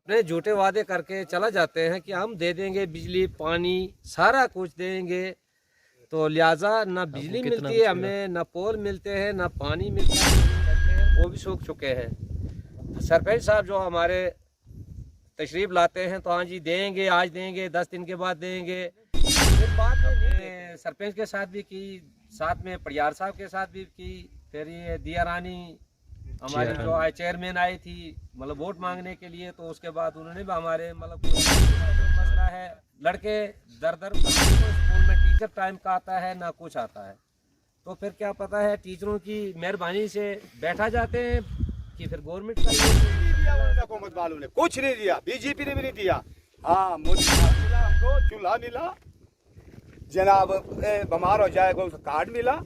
अपने झूठे वादे करके चला जाते हैं कि हम दे देंगे बिजली पानी सारा कुछ देंगे, तो लिहाजा ना बिजली मिलती है हमें, ना पोल मिलते हैं, ना पानी मिलता है, वो भी सूख चुके हैं। सरपंच साहब जो हमारे तशरीफ लाते हैं तो हाँ जी देंगे, आज देंगे, 10 दिन के बाद देंगे। फिर बाद में सरपंच के साथ भी की, साथ में परियार साहब के साथ भी की। फिर ये दिया रानी हमारी जो चेयरमैन आई थी मतलब वोट मांगने के लिए, तो उसके बाद उन्होंने भी हमारे मतलब मसला है, लड़के दर दर स्कूल में टीचर टाइम का आता है ना कुछ आता है, तो फिर क्या पता है टीचरों की मेहरबानी से बैठा जाते हैं कि फिर गवर्नमेंट का हुकूमत वालों ने कुछ नहीं दिया, बीजेपी ने भी नहीं दिया। हाँ मोदी मिला हमको, चूल्हा मिला, जनाब बीमार हो जाएगा उसका कार्ड मिला,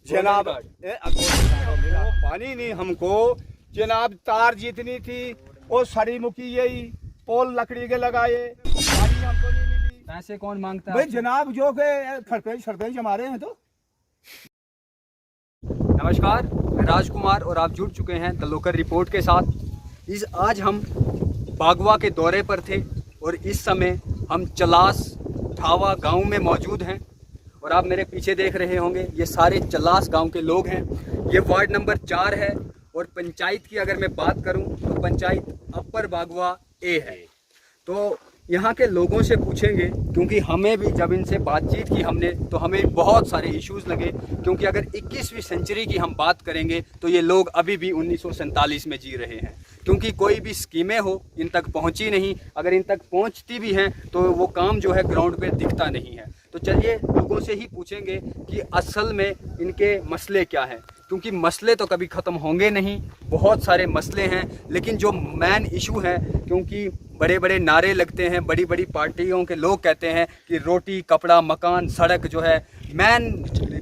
जनाब मिला, पानी नहीं हमको, जनाब तार जितनी थी वो सड़ी मुकी यही पोल लकड़ी के लगाए, पानी हमको नहीं मिली। पैसे कौन मांगता है भाई जनाब जो के सरपंच हमारे हैं। तो नमस्कार, मैं राजकुमार और आप जुड़ चुके हैं द लोकल रिपोर्ट के साथ। आज हम बागवा के दौरे पर थे और इस समय हम चलास ठावा गांव में मौजूद हैं और आप मेरे पीछे देख रहे होंगे ये सारे चलास गांव के लोग हैं। ये वार्ड नंबर 4 है और पंचायत की अगर मैं बात करूं तो पंचायत अपर बागवा ए है। तो यहाँ के लोगों से पूछेंगे, क्योंकि हमें भी जब इनसे बातचीत की हमने तो हमें बहुत सारे इश्यूज़ लगे, क्योंकि अगर 21वीं सेंचुरी की हम बात करेंगे तो ये लोग अभी भी 1947 में जी रहे हैं, क्योंकि कोई भी स्कीमें हो इन तक पहुँची नहीं, अगर इन तक पहुँचती भी हैं तो वो काम जो है ग्राउंड पे दिखता नहीं है। तो चलिए लोगों से ही पूछेंगे कि असल में इनके मसले क्या हैं, क्योंकि मसले तो कभी ख़त्म होंगे नहीं, बहुत सारे मसले हैं, लेकिन जो मेन इशू है, क्योंकि बड़े बड़े नारे लगते हैं, बड़ी बड़ी पार्टियों के लोग कहते हैं कि रोटी कपड़ा मकान सड़क जो है मेन,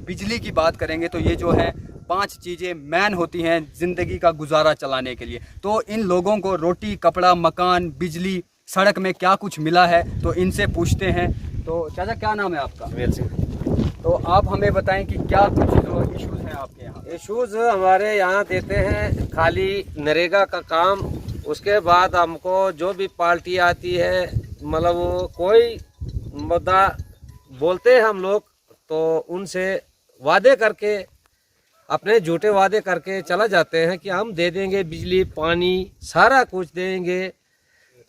बिजली की बात करेंगे तो ये जो है 5 चीज़ें मेन होती हैं ज़िंदगी का गुजारा चलाने के लिए। तो इन लोगों को रोटी कपड़ा मकान बिजली सड़क में क्या कुछ मिला है तो इनसे पूछते हैं। तो चाचा क्या नाम है आपका? सुमेर सिंह। तो आप हमें बताएं कि क्या कुछ जो इश्यूज़ हैं आपके यहाँ? इशूज़ हमारे यहाँ देते हैं खाली नरेगा का काम, उसके बाद हमको जो भी पार्टी आती है मतलब वो कोई मुद्दा बोलते हैं हम लोग, तो उनसे वादे करके अपने झूठे वादे करके चला जाते हैं कि हम दे देंगे बिजली पानी सारा कुछ देंगे,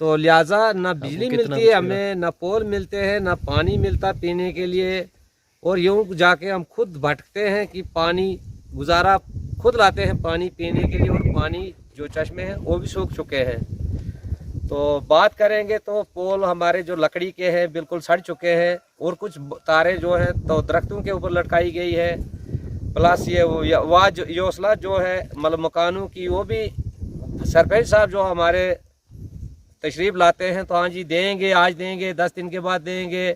तो लिहाजा ना बिजली मिलती है हमें, ना पोल मिलते हैं, ना पानी मिलता पीने के लिए, और यूँ जाके हम खुद भटकते हैं कि पानी गुजारा खुद लाते हैं पानी पीने के लिए, और पानी जो चश्मे हैं वो भी सूख चुके हैं। तो बात करेंगे तो पोल हमारे जो लकड़ी के हैं बिल्कुल सड़ चुके हैं, और कुछ तारे जो हैं तो दरख्तों के ऊपर लटकाई गई है, प्लस ये वाज योसला जो है मतलब मकानों की, वो भी सरपंच साहब जो हमारे तशरीफ लाते हैं तो हाँ जी देंगे, आज देंगे, 10 दिन के बाद देंगे,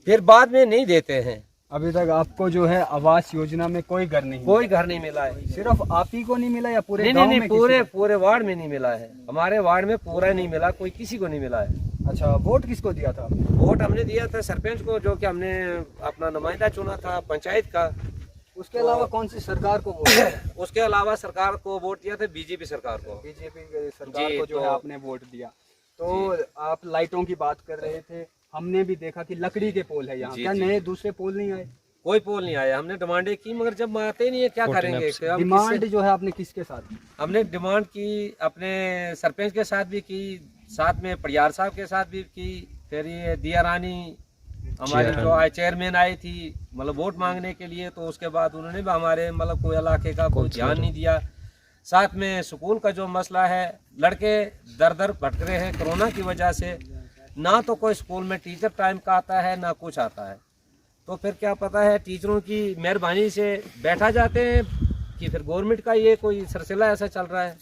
फिर बाद में नहीं देते हैं। अभी तक आपको जो है आवास योजना में कोई घर नहीं मिला है। सिर्फ आप ही को नहीं मिला या पूरे नहीं गांव नहीं, में? पूरे वार्ड में नहीं मिला है, हमारे वार्ड में पूरा नहीं मिला, कोई किसी को नहीं मिला है। अच्छा, वोट किसको दिया था? वोट हमने दिया था सरपंच को, जो कि हमने अपना नुमाइंदा चुना था पंचायत का। उसके अलावा कौन सी सरकार को वोट? उसके अलावा सरकार को वोट दिया था, बीजेपी सरकार को। बीजेपी सरकार को जो तो है आपने वोट दिया। तो आप लाइटों की बात कर रहे थे, हमने भी देखा कि लकड़ी के पोल है यहाँ, क्या नए दूसरे पोल नहीं आए? कोई पोल नहीं आया, हमने डिमांडें की मगर जब आते ही नहीं है क्या करेंगे। डिमांड जो है आपने किसके साथ? हमने डिमांड की अपने सरपंच के साथ भी की, साथ में परियार साहब के साथ भी की, फिर ये दिया रानी हमारी जो चेयरमैन आई थी मतलब वोट मांगने के लिए, तो उसके बाद उन्होंने भी हमारे मतलब कोई इलाके का कोई ध्यान नहीं दिया। साथ में स्कूल का जो मसला है, लड़के दर दर भटक रहे हैं कोरोना की वजह से, ना तो कोई स्कूल में टीचर टाइम का आता है ना कुछ आता है, तो फिर क्या पता है टीचरों की मेहरबानी से बैठा जाते हैं कि फिर गवर्नमेंट का ये कोई सिलसिला ऐसा चल रहा है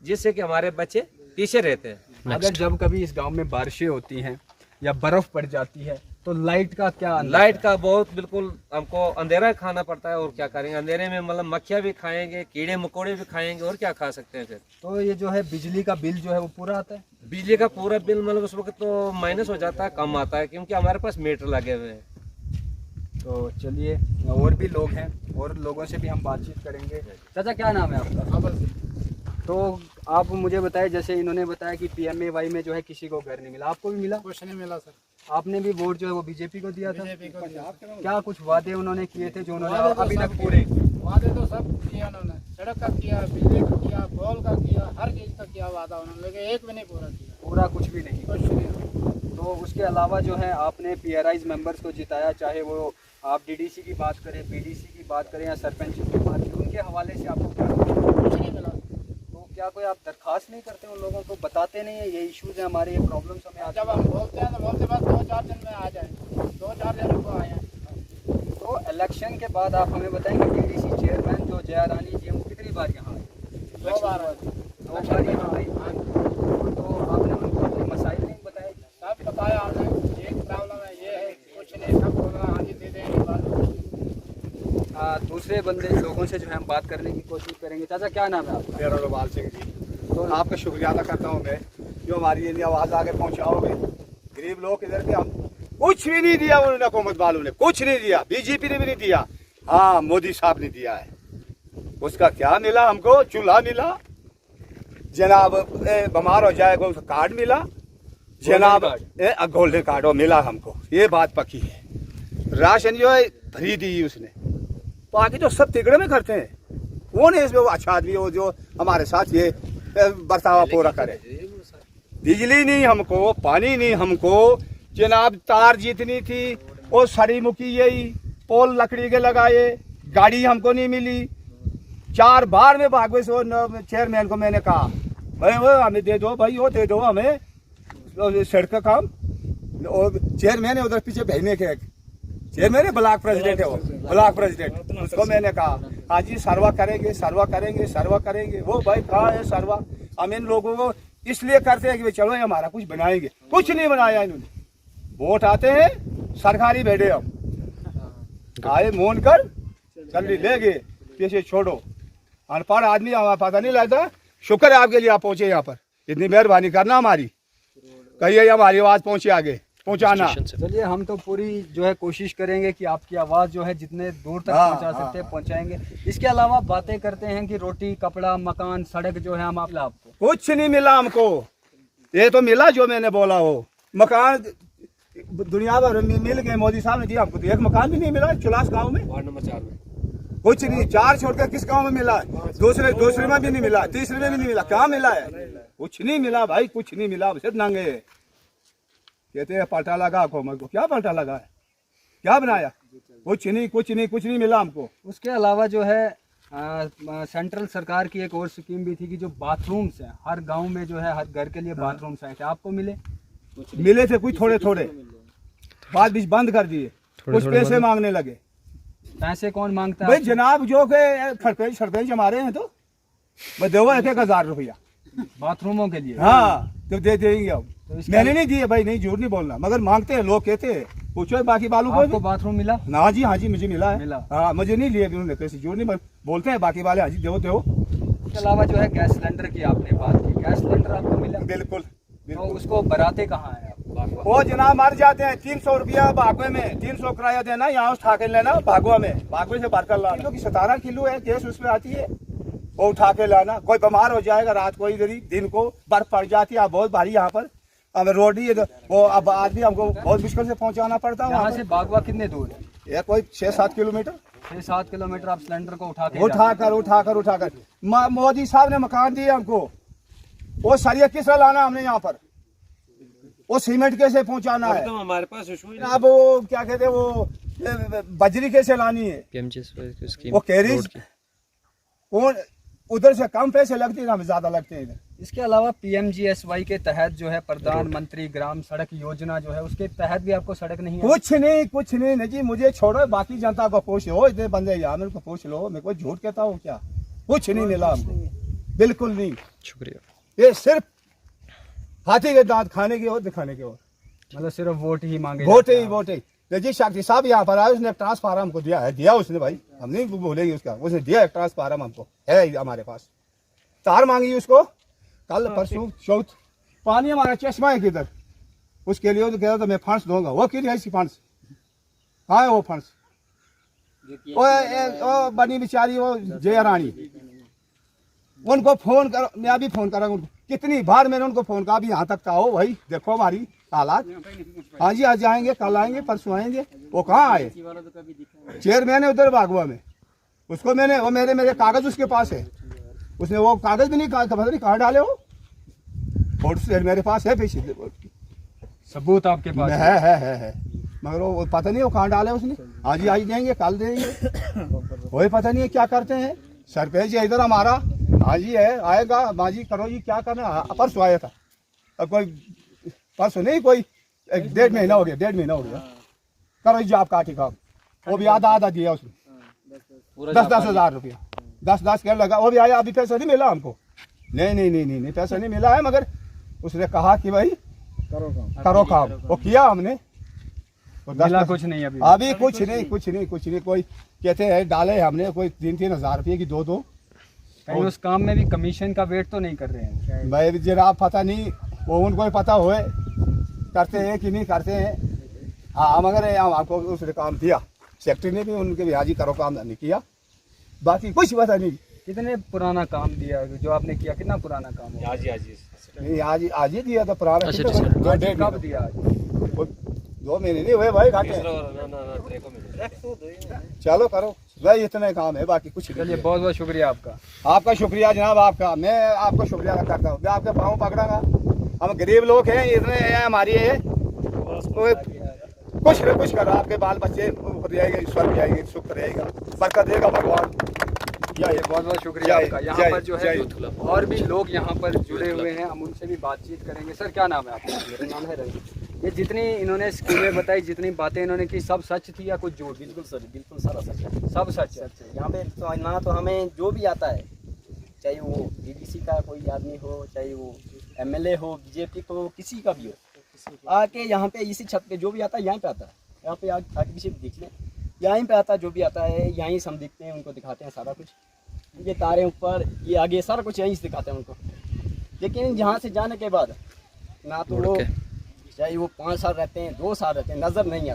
जिससे कि हमारे बच्चे पीछे रहते हैं। अगर जब कभी इस गांव में बारिशें होती हैं या बर्फ पड़ जाती है तो लाइट का क्या? लाइट का बहुत बिल्कुल हमको अंधेरा खाना पड़ता है, और क्या करेंगे अंधेरे में, मतलब मक्खियाँ भी खाएंगे, कीड़े मकोड़े भी खाएंगे, और क्या खा सकते हैं फिर। तो ये जो है बिजली का बिल जो है वो पूरा आता है? बिजली का पूरा बिल मतलब उस वक्त तो माइनस हो जाता है, कम आता है, क्योंकि हमारे पास मीटर लगे हुए हैं। तो चलिए और भी लोग हैं और लोगों से भी हम बातचीत करेंगे। चाचा क्या नाम है आपका? तो आप मुझे बताएं, जैसे इन्होंने बताया कि PMAY में जो है किसी को घर नहीं मिला, आपको भी मिला? कुछ नहीं मिला सर। आपने भी वोट जो है वो बीजेपी को दिया था? बीजेपी को दिया। क्या कुछ वादे उन्होंने किए थे जो उन्होंने वादे तो अभी सब तक पूरे? वादे तो सब किया उन्होंने, सड़क का किया, बिजली का किया, पोल का किया, हर चीज़ का किया वादा उन्होंने, लेकिन एक भी नहीं पूरा किया। पूरा कुछ भी नहीं। कुछ नहीं। तो उसके अलावा जो है आपने PRIs मेंबर्स को जिताया, चाहे वो आप DDC की बात करें, PDC की बात करें या सरपंच की बात करें, उनके हवाले से आपको क्या कुछ नहीं मिला। तो क्या कोई आप दरखास्त नहीं करते उन लोगों को, बताते नहीं है ये इश्यूज हैं हमारे, ये प्रॉब्लम्स हमें आज? जब हम बोलते हैं तो बोलते बस 2-4 दिन में आ जाए, 2-4 दिन को आए। तो इलेक्शन के बाद आप हमें बताएंगे DDC चेयरमैन जो जया रानी जी हैं वो कितनी बार यहाँ आए? 2 बार आए। 2 बार यहाँ आई। तो आपने उनको अपने मसाइल नहीं बताए? सब बताया हमने, एक प्रॉब्लम है, ये है, कुछ नहीं, सब बोल रहा हाँ जी दे देंगे बात। दूसरे बंदे लोगों से जो है हम बात करने की कोशिश करेंगे। चाचा क्या नाम है आपका? मेरा रबाल सिंह जी। तो आपका शुक्रिया अदा करता हूँ मैं, जो हमारी ये आवाज़ आगे पहुँचाओगे। गरीब लोग इधर के, हम कुछ भी नहीं दिया उन्होंने, हुकूमत वालों ने कुछ नहीं दिया, बीजेपी ने भी नहीं दिया। हाँ, मोदी साहब ने दिया है। उसका क्या मिला हमको? चूल्हा मिला जनाब, बीमार हो जाएगा उसका कार्ड मिला जनाब, गोल्डन कार्ड वो मिला हमको, ये बात पक्की है। राशन जो है भरी दी उसने, बाकी तो सब तिगड़े में करते हैं। कौन है इसमें वो अच्छा आदमी हो जो हमारे साथ ये बर्तावा पूरा करे? बिजली नहीं हमको, पानी नहीं हमको जनाब, तार जितनी थी वो सड़ी मुकी, यही पोल लकड़ी के लगाए, गाड़ी हमको नहीं मिली। 4 बार में भागवे से चेयरमैन को मैंने कहा भाई वो हमें दे दो, भाई वो दे दो हमें सड़क का काम। और चेयरमैन है उधर पीछे भेजने के, चेयरमैन है, ब्लॉक प्रेसिडेंट है वो, ब्लॉक प्रेसिडेंट। उसको मैंने कहा हाँ जी सर्वा करेंगे, सर्वा करेंगे, सर्वा करेंगे। वो भाई कहाँ है सर्वा? हम इन लोगों को इसलिए करते हैं कि भाई चलो हमारा कुछ बनाएंगे, कुछ नहीं बनाया इन्होंने। वोट आते हैं सरकारी बैठे, हम आए मोन कर जल्दी ले गए, पीछे छोड़ो। अनपढ़ आदमी हमारा पता नहीं लगता। शुक्र है आपके लिए आप पहुंचे यहाँ पर, इतनी मेहरबानी करना हमारी, कहिए हमारी आवाज़ पहुंचे आगे पहुंचाना। चलिए हम तो पूरी जो है कोशिश करेंगे कि आपकी आवाज़ जो है जितने दूर तक पहुंचा सकते हैं पहुंचाएंगे। इसके अलावा बातें करते हैं कि रोटी, कपड़ा, मकान, सड़क जो है हम आपको कुछ नहीं मिला हमको। ये तो मिला जो मैंने बोला, हो मकान दुनिया भर में मिल गए, मोदी साहब ने दिया हमको, तो एक मकान भी नहीं मिला चुलास गांव में, वार्ड नंबर 4 में कुछ नहीं। 4 छोड़कर किस गांव में मिला? दूसरे में भी नहीं मिला, तीसरे में भी नहीं मिला, कहाँ मिला है? कुछ नहीं मिला भाई, कुछ नहीं मिला। सिर्फ नंगे कहते हैं पलटा लगा हुकूमत को। क्या पलटा लगा है? क्या बनाया? कुछ नहीं, कुछ नहीं, कुछ नहीं मिला हमको। उसके अलावा जो है सेंट्रल सरकार की एक और स्कीम भी थी कि जो बाथरूम्स हैं हर गांव में जो है हर घर के लिए बाथरूम्स आए थे, आपको मिले? मिले थे कुछ थोड़े थोड़े, बाद बीच बंद कर दिए, कुछ पैसे मांगने लगे। पैसे कौन मांगता है? भाई जनाब जो के सरपंच हमारे हैं, तो मैं देवा 1,000 रुपया बाथरूमों के लिए। हाँ तो दे देंगे अब। तो मैंने नहीं दिए भाई, नहीं झूठ नहीं बोलना, मगर मांगते हैं लोग, कहते हैं, पूछो बाकी वालों आपको को। बाथरूम मिला? हाँ जी, हाँ जी मुझे मिला है। मिला। हाँ मुझे नहीं लिए उन्होंने पैसे, झूठ नहीं बोलते हैं बाकी वाले। हाँ जी दो दो। इसके अलावा जो है गैस सिलेंडर की आपने बात की, गैस सिलेंडर आपको मिला? बिल्कुल तो उसको भराते कहाँ है आप? वो जनाब मर जाते हैं। 300 रुपया भागवे में, 300 किराया देना, यहाँ उठा के लेना भागवा में, भागवे से भर कर लाना। किलो की 17 किलो है गैस उसमें आती है, वो उठा के लाना। कोई बीमार हो जाएगा रात को, इधर ही दिन को बर्फ पड़ जाती है बहुत भारी यहाँ पर, अब रोड ही वो अब आदमी हमको बहुत मुश्किल से पहुँचाना पड़ता है। यहाँ से बागवा कितने दूर है? ये कोई 6-7 किलोमीटर। 6-7 किलोमीटर आप सिलेंडर को उठा के उठाकर मोदी साहब ने मकान दिए हमको, वो सरिया किस तरह लाना हमने यहाँ पर, वो सीमेंट कैसे पहुंचाना है, तो हमारे पास इशू ही अब वो क्या कहते हैं वो बजरी कैसे लानी है, वो कैरीज कौन उधर से कम पैसे लगते हैं, हमें ज्यादा लगते हैं इधर। इसके अलावा PMGSY के तहत जो है प्रधानमंत्री ग्राम सड़क योजना जो है उसके तहत भी आपको सड़क नहीं है? कुछ नहीं जी, मुझे छोड़ो, बाकी जनता को पूछ लो, इतने बंदे यहाँ मेरे को पूछ लो, मैं कोई झूठ कहता हूँ क्या? कुछ नहीं मिला हमको, बिल्कुल नहीं। शुक्रिया। ये सिर्फ हाथी के दांत खाने की और दिखाने की और, मतलब सिर्फ वोट ही मांगे? वोट ही। रजीत शक्ति साहब यहाँ पर आए, उसने ट्रांसफार्म हमको दिया उसने भाई, हम नहीं बोलेंगे उसका, उसने दिया ट्रांसफार्म हमको, है हमारे पास। तार मांगी उसको कल परसों चौथ, पानी हमारा चश्मा है किधर, उसके लिए तो कह रहा था मैं फंड्स दूंगा, वो किधर है फंड्स, हाँ वो फंड्स, वो बनी बेचारी वो जया रानी, उनको फोन कर, मैं अभी फोन करूँगा उनको। कितनी बार मैंने उनको फोन कहा, अभी यहाँ तक का हो भाई, देखो हमारी हालात। हाँ जी, आज आएंगे, कल आएंगे, परसों आएंगे। वो कहाँ आए? चेयरमैन है उधर बागवा में, उसको मैंने, वो मेरे कागज उसके पास है, उसने वो कागज भी नहीं कहा, पता नहीं कहाँ डाले हो, फोटो मेरे पास है, पीछे सबूत आपके पास है, मगर वो पता नहीं वो कहाँ डाले उसने। आज ही आज देंगे, कल देंगे, वही पता नहीं है क्या करते हैं। सरपंच है इधर हमारा, आज ही है, आएगा, बाजी करो जी, क्या करना। परसों आया था, अब कोई परसों नहीं, कोई 1.5 महीना हो गया, 1.5 महीना हो गया। करो जी आप काटी काम, वो भी आधा दिया उसने, 10-10 हज़ार रुपया, 10-10 कर लगा। वो भी आया, अभी पैसा नहीं मिला हमको। नहीं, पैसा नहीं मिला है, मगर उसने कहा कि भाई करो काम, वो किया हमने। तो कुछ नहीं अभी कुछ नहीं। कोई कहते हैं डाले हमने, कोई 3-3 हज़ार रुपये की 2-2। कहीं उस काम में भी कमीशन का वेट तो नहीं कर रहे हैं भाई जरा पता नहीं, वो उनको ही पता हुए करते हैं कि नहीं करते हैं। हाँ, मगर आपको उसने काम दिया, सेक्रेटरी ने भी उनके भी हाजी करो काम नहीं किया, बाकी कुछ पता नहीं। कितने पुराना काम दिया जो आपने किया, कितना पुराना काम है? आज ही दिया था पुराना। कब दिया? 2 महीने नहीं हुए भाई, घाटे। चलो करो भाई, इतना काम है, बाकी कुछ नहीं। चलिए, बहुत बहुत शुक्रिया आपका। आपका शुक्रिया जनाब, आपका, मैं आपको शुक्रिया अदा करता हूँ। मैं आपके पाँव पकड़ांगा, हम गरीब लोग हैं, इतने हैं हमारी है, कुछ न कुछ करो, आपके बाल बच्चे रहेंगे, स्वर्ग जाएंगे, सुख रहेगा, बरकत देगा भगवान। बहुत बहुत शुक्रिया आपका। यहाँ पर जो है और भी लोग यहाँ पर जुड़े हुए हैं, हम उनसे भी बातचीत करेंगे। सर, क्या नाम है आपका? मेरा नाम है रवि। ये जितनी इन्होंने स्कीमें बताई, जितनी बातें इन्होंने की, सब सच थी या कुछ झूठ? बिल्कुल सर, बिल्कुल सारा सच है, सब सच है। यहाँ पे तो ना तो हमें जो भी आता है, चाहे वो बीडीसी का कोई आदमी हो, चाहे वो एमएलए हो, बीजेपी को, किसी का भी हो, आके यहाँ पे इसी छत पे जो भी आता है यहीं पे आता है। यहाँ पे आगे पीछे देख लें, यहीं पे आता है, जो भी आता है यहीं से हम दिखते हैं, उनको दिखाते हैं सारा कुछ। ये तारे ऊपर, ये आगे, सारा कुछ यहीं से दिखाते हैं उनको। लेकिन यहाँ से जाने के बाद ना तो वो, चाहे वो 5 साल रहते हैं, 2 साल रहते हैं, नज़र नहीं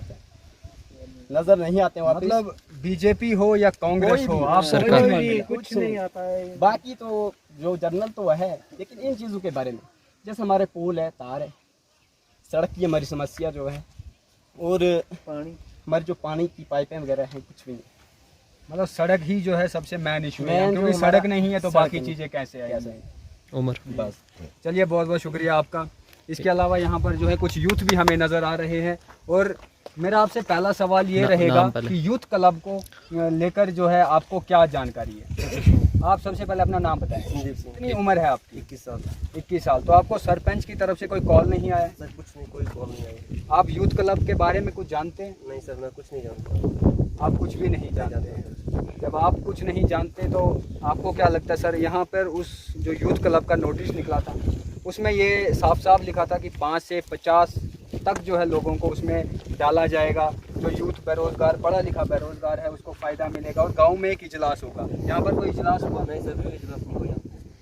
आते वापस। मतलब बीजेपी हो या कांग्रेस हो, आप सरकार में कुछ नहीं आता है। बाकी तो जो जर्नल तो है, लेकिन इन चीज़ों के बारे में, जैसे हमारे पुल है, तार है, सड़क की हमारी समस्या जो है, और हमारी जो पानी की पाइपें वगैरह हैं, कुछ भी नहीं। मतलब सड़क ही जो है सबसे मेन इशू है, क्योंकि सड़क नहीं है तो बाकी चीज़ें कैसे आएंगी? उमर बस। चलिए, बहुत बहुत शुक्रिया आपका। इसके अलावा यहाँ पर जो है कुछ यूथ भी हमें नज़र आ रहे हैं, और मेरा आपसे पहला सवाल ये रहेगा कि यूथ क्लब को लेकर जो है आपको क्या जानकारी है? आप सबसे पहले अपना नाम बताएं। कितनी उम्र है आपकी? 21 साल। 21 साल। तो आपको सरपंच की तरफ से कोई कॉल नहीं आया? सर कुछ नहीं, कोई कॉल नहीं आई। आप यूथ क्लब के बारे में कुछ जानते हैं? नहीं सर, मैं कुछ नहीं जानता। आप कुछ भी नहीं जानते हैं। जब आप कुछ नहीं जानते तो आपको क्या लगता है सर, यहाँ पर उस जो यूथ क्लब का नोटिस निकला था, उसमें ये साफ साफ लिखा था कि 5 से 50 तक जो है लोगों को उसमें डाला जाएगा। जो यूथ बेरोजगार, पढ़ा लिखा बेरोजगार है, उसको फ़ायदा मिलेगा, और गांव में एक इजलास होगा। यहाँ पर कोई इजलास हुआ? नहीं सर, कोई इजलास नहीं हुआ।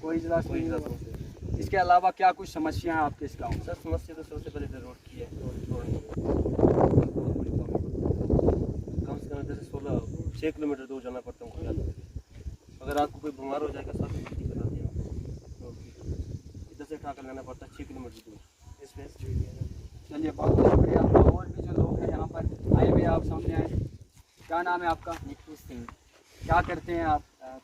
कोई इजलास नहीं हुआ। इसके अलावा क्या कुछ समस्या है आपके इस गाँव में? सर समस्या तो सबसे पहले रोड की है, कम से कम इधर से 6 किलोमीटर दूर जाना पड़ता है। अगर आपको कोई बीमार हो जाएगा, सब दिक्कत आती है, इधर से उठा कर लाना पड़ता है 6 किलोमीटर दूर। इस वजह चलिए, बहुत बहुत शुक्रिया। और भी जो लोग हैं यहाँ पर आए हुए, आप सामने आए। क्या नाम है आपका? निखिल सिंह। क्या करते हैं आप?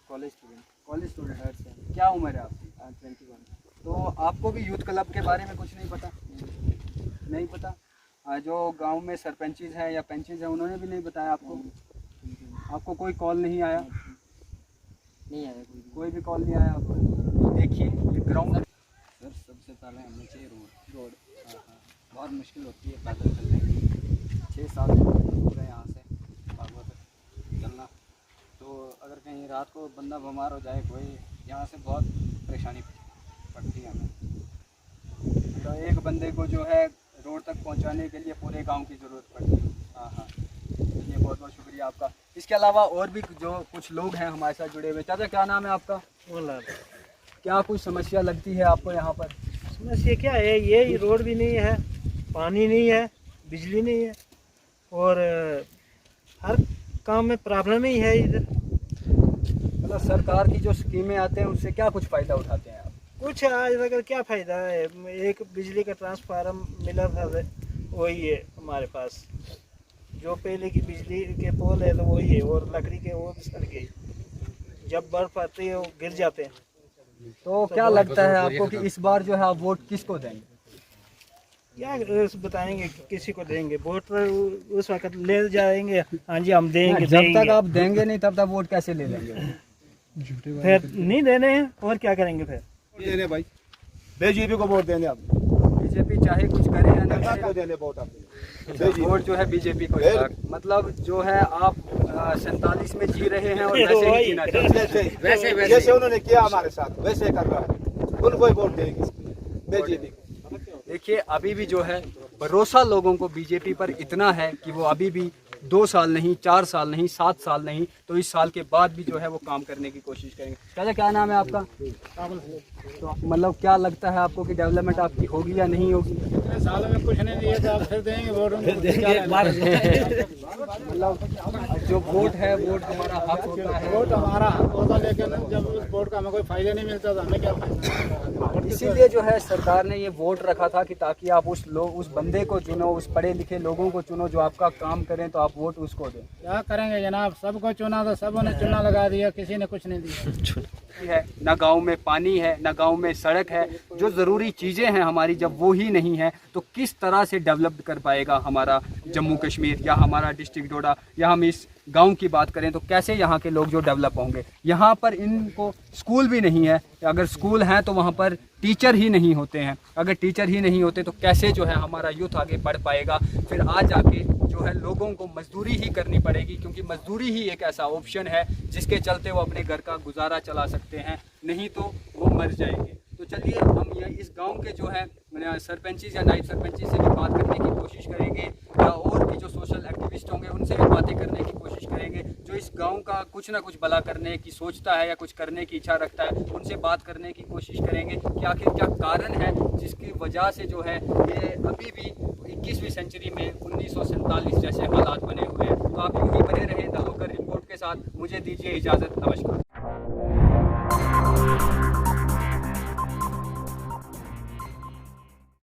College student. College student. क्या उम्र है आपकी? 21। तो आपको भी यूथ क्लब के बारे में कुछ नहीं पता? नहीं पता। जो गांव में सरपंचेज हैं या पंचेज हैं, उन्होंने भी नहीं बताया आपको? आपको कोई कॉल नहीं आया? नहीं आया कोई भी कॉल नहीं आया आपको? देखिए, ये ग्राउंड। सर सबसे पहले हमें चाहिए रोड। बहुत मुश्किल होती है पैदल चलने की। 6-7 किलोमीटर यहाँ से बागवा तक चलना, तो अगर कहीं रात को बंदा बीमार हो जाए कोई, यहाँ से बहुत परेशानी पड़ती है हमें। तो एक बंदे को जो है रोड तक पहुंचाने के लिए पूरे गांव की ज़रूरत पड़ती है। हाँ, ये बहुत बहुत शुक्रिया आपका। इसके अलावा और भी जो कुछ लोग हैं हमारे साथ जुड़े हुए। चाचा, क्या नाम है आपका? क्या कुछ समस्या लगती है आपको यहाँ पर? समस्या क्या है? ये रोड भी नहीं है, पानी नहीं है, बिजली नहीं है, और हर काम में प्रॉब्लम ही है इधर। मतलब सरकार की जो स्कीमें आते हैं उससे क्या कुछ फ़ायदा उठाते हैं आप? कुछ आज अगर क्या फ़ायदा है, एक बिजली का ट्रांसफार्मर मिला था, वही है हमारे पास। जो पहले की बिजली के पोल है तो वही है, और लकड़ी के वो भी सड़ गए, जब बर्फ आती है वो गिर जाते हैं। तो क्या लगता है आपको कि इस बार जो है आप वोट किसको देंगे? क्या बताएंगे, किसी को देंगे वोट, उस वक्त ले जाएंगे, हाँ जी हम देंगे। जब तक आप देंगे नहीं तब तक वोट कैसे ले लेंगे? फिर नहीं देने हैं और क्या करेंगे फिर? देने भाई, बीजेपी को वोट देने। आप बीजेपी चाहे कुछ करे या ना जनता करे, को देने वोट आप। वोट जो है बीजेपी को ही। मतलब जो है आप 47 में जी रहे हैं और वैसे ही जीना चाहते हैं। वैसे जैसे उन्होंने किया हमारे साथ वैसे कर रहा है, उनको ही वोट देंगे बीजेपी को। देखिए अभी भी जो है भरोसा लोगों को बीजेपी पर इतना है कि वो अभी भी 2 साल नहीं, 4 साल नहीं, 7 साल नहीं, तो इस साल के बाद भी जो है वो काम करने की कोशिश करेंगे। चाचा क्या नाम है आपका? तो मतलब क्या लगता है आपको कि डेवलपमेंट आपकी होगी या नहीं होगी? इतने सालों में कुछ नहीं दिया तो आप फिर देंगे वोट? मतलब जो वोट है वोट हमारा हक होता है, वोट हमारा हक होता, लेकिन जब उस वोट का हमें कोई फायदा नहीं मिलता तो हमें क्या फायदा? इसीलिए जो है सरकार ने ये वोट रखा था कि ताकि आप उस बंदे को चुनो, उस पढ़े लिखे लोगों को चुनो जो आपका काम करें, तो आप वोट उसको दें। क्या करेंगे जनाब, सबको चुना तो सबों ने चुना लगा दिया, किसी ने कुछ नहीं दिया है ना, गांव में पानी है ना, गांव में सड़क है। जो ज़रूरी चीज़ें हैं हमारी जब वो ही नहीं है तो किस तरह से डेवलप कर पाएगा हमारा जम्मू कश्मीर या हमारा डिस्ट्रिक्ट डोडा, या हम इस गांव की बात करें तो कैसे यहाँ के लोग जो डेवलप होंगे? यहाँ पर इनको स्कूल भी नहीं है, अगर स्कूल हैं तो वहाँ पर टीचर ही नहीं होते हैं, अगर टीचर ही नहीं होते तो कैसे जो है हमारा यूथ आगे बढ़ पाएगा? फिर आज आके जो है लोगों को मजदूरी ही करनी पड़ेगी, क्योंकि मजदूरी ही एक ऐसा ऑप्शन है जिसके चलते वो अपने घर का गुजारा चला सकते हैं, नहीं तो वो मर जाएंगे। तो चलिए हम ये इस गांव के जो है सरपंची या नायब सरपंची से भी बात करने की कोशिश करेंगे, या और भी जो सोशल एक्टिविस्ट होंगे उनसे भी बातें करने की कोशिश करेंगे, जो इस गांव का कुछ ना कुछ भला करने की सोचता है या कुछ करने की इच्छा रखता है, उनसे बात करने की कोशिश करेंगे कि आखिर क्या कारण है जिसकी वजह से जो है ये अभी भी 21वीं सेंचुरी में 1947 जैसे हालात बने हुए हैं। तो आप यूँ ही बने रहें द लोकल रिपोर्ट के साथ। मुझे दीजिए इजाज़त, नमस्कार।